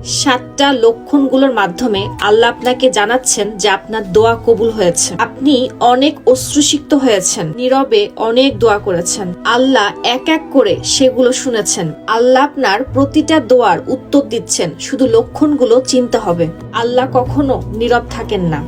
7টা লক্ষণগুলোর মাধ্যমে আল্লাহ আপনাকে জানাচ্ছেন যে আপনার দোয়া কবুল হয়েছে। আপনি অনেক অশ্রুসিক্ত হয়েছেন, নীরবে অনেক দোয়া করেছেন, আল্লাহ এক এক করে সেগুলো শুনেছেন। আল্লাহ আপনার প্রতিটা দোয়ার উত্তর দিচ্ছেন। শুধু লক্ষণগুলো চিনতে হবে। আল্লাহ কখনো নীরব থাকেন না।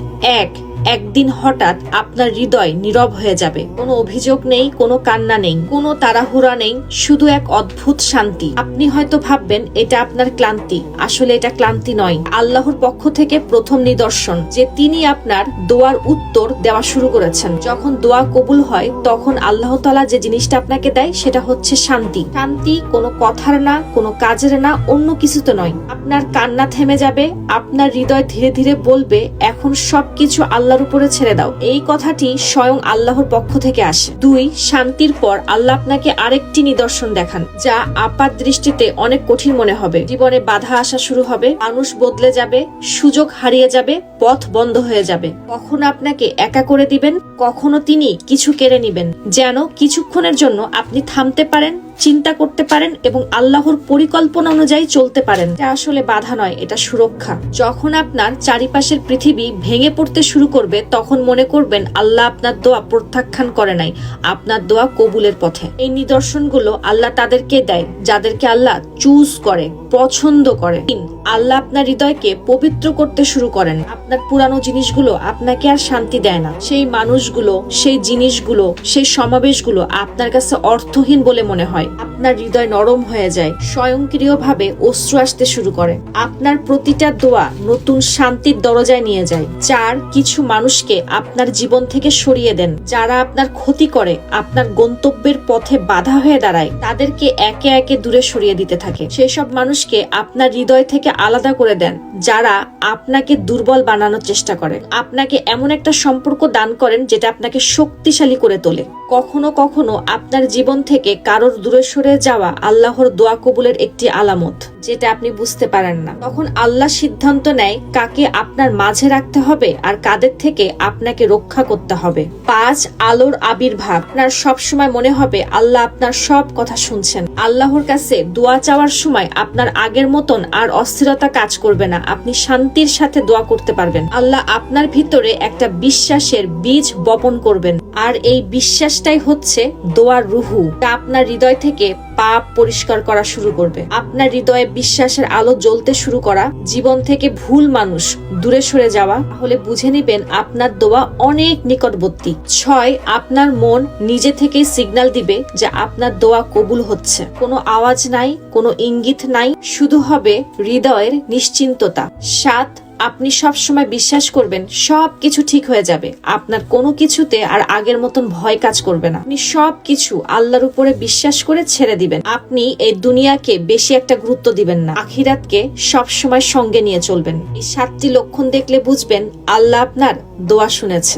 একদিন হঠাৎ আপনার হৃদয় নীরব হয়ে যাবে। কোনো অভিযোগ নেই, কোনো কান্না নেই, কোনো তাড়াহুড়া নেই, শুধু এক অদ্ভুত শান্তি। আপনি হয়তো ভাববেন এটা আপনার ক্লান্তি। আসলে এটা ক্লান্তি নয়, আল্লাহর পক্ষ থেকে প্রথম নিদর্শন যে তিনি আপনার দোয়ার উত্তর দেওয়া শুরু করেছেন। যখন দোয়া কবুল হয় তখন আল্লাহ তাআলা যে জিনিসটা আপনাকে দেয় সেটা হচ্ছে শান্তি। শান্তি কোনো কথার না, কোনো কাজের না, অন্য কিছুতে নয়। আপনার কান্না থেমে যাবে, আপনার হৃদয় ধীরে ধীরে বলবে এখন সবকিছু আল্লাহর উপরে ছেড়ে দাও। এই কথাটি স্বয়ং আল্লাহর পক্ষ থেকে আসে। 2, শান্তির পর আল্লাহ আপনাকে আরেকটি নিদর্শন দেখান যা আপাত দৃষ্টিতে অনেক কঠিন মনে হবে। জীবনে বাধা আসা শুরু হবে, মানুষ বদলে যাবে, সুযোগ হারিয়ে যাবে, পথ বন্ধ হয়ে যাবে। কখনো আপনাকে একা করে দিবেন, কখনো তিনি কিছু কেড়ে নিবেন, যেন কিছুক্ষণের জন্য আপনি থামতে পারেন, চিন্তা করতে পারেন এবং আল্লাহর পরিকল্পনা অনুযায়ী চলতে পারেন। এটা আসলে বাধা নয়, এটা সুরক্ষা। যখন আপনার চারিপাশের পৃথিবী ভেঙে পড়তে শুরু করবে তখন মনে করবেন আল্লাহ আপনার দোয়া প্রত্যাখ্যান করে নাই, আপনার দোয়া কবুলের পথে। এই নিদর্শনগুলো আল্লাহ তাদেরকে দেয় যাদেরকে আল্লাহ চুজ করে, পছন্দ করে। আল্লাহ আপনার হৃদয়কে পবিত্র করতে শুরু করেন। আপনার পুরানো জিনিসগুলো আপনাকে আর শান্তি দেয় না। সেই মানুষগুলো, সেই জিনিসগুলো, সেই সমাবেশগুলো আপনার কাছে অর্থহীন বলে মনে হয়। আপনার হৃদয় নরম হয়ে যায়, স্বয়ংক্রিয়ভাবে অশ্রু আসতে শুরু করে। আপনার প্রতিটা দোয়া নতুন শান্তির দরজায় নিয়ে যায়। 4, কিছু মানুষকে আপনার জীবন থেকে সরিয়ে দেন যারা আপনার ক্ষতি করে, আপনার গন্তব্যের পথে বাধা হয়ে দাঁড়ায়। তাদেরকে একে একে দূরে সরিয়ে দিতে থাকে। সেই সব মানুষকে আপনার হৃদয় থেকে আলাদা করে দেন যারা আপনাকে দুর্বল বানানোর চেষ্টা করে। আপনাকে এমন একটা সম্পর্ক দান করেন যেটা আপনাকে শক্তিশালী করে তোলে। কখনো কখনো আপনার জীবন থেকে কারোর দূরে সরে যাওয়া আল্লাহর দোয়া কবুলের একটি আলামত, যেটা আপনি বুঝতে পারেন না। তখন আল্লাহ সিদ্ধান্ত নেয় কাকে আপনার মাঝে রাখতে হবে আর কাদের থেকে আপনাকে রক্ষা করতে হবে। 5, আলোর আবির্ভাব। আপনার সবসময় মনে হবে আল্লাহ আপনার সব কথা শুনছেন। আল্লাহর কাছে দোয়া চাওয়ার সময় আপনার আগের মতন আর অস্থিরতা কাজ করবে না। আপনি শান্তির সাথে দোয়া করতে পারবেন। আল্লাহ আপনার ভিতরে একটা বিশ্বাসের বীজ বপন করবেন, আর এই বিশ্বাসটাই হচ্ছে দোয়ার রুহু, যা আপনার হৃদয় থেকে পাপ পরিষ্কার করা শুরু করবে। আপনার হৃদয়ে বিশ্বাসের আলো জ্বলতে শুরু করা, জীবন থেকে ভুল মানুষ দূরে সরে যাওয়া, তাহলে বুঝে নিবেন আপনার দোয়া অনেক নিকটবর্তী। 6, আপনার মন নিজে থেকেই সিগন্যাল দিবে যে আপনার দোয়া কবুল হচ্ছে। কোনো আওয়াজ নাই, কোনো ইঙ্গিত নাই, শুধু হবে হৃদয়ের নিশ্চিন্ততা। 7, আপনি সব সময় বিশ্বাস করবেন সবকিছু ঠিক হয়ে যাবে। আপনার কোনো কিছুতে আর আগের মতন ভয় কাজ করবে না। আপনি সবকিছু আল্লাহর উপরে বিশ্বাস করে ছেড়ে দিবেন। আপনি এই দুনিয়াকে বেশি একটা গুরুত্ব দিবেন না, আখিরাতকে সব সময় সঙ্গে নিয়ে চলবেন। এই 7টি লক্ষণ দেখলে বুঝবেন আল্লাহ আপনার দোয়া শুনেছে।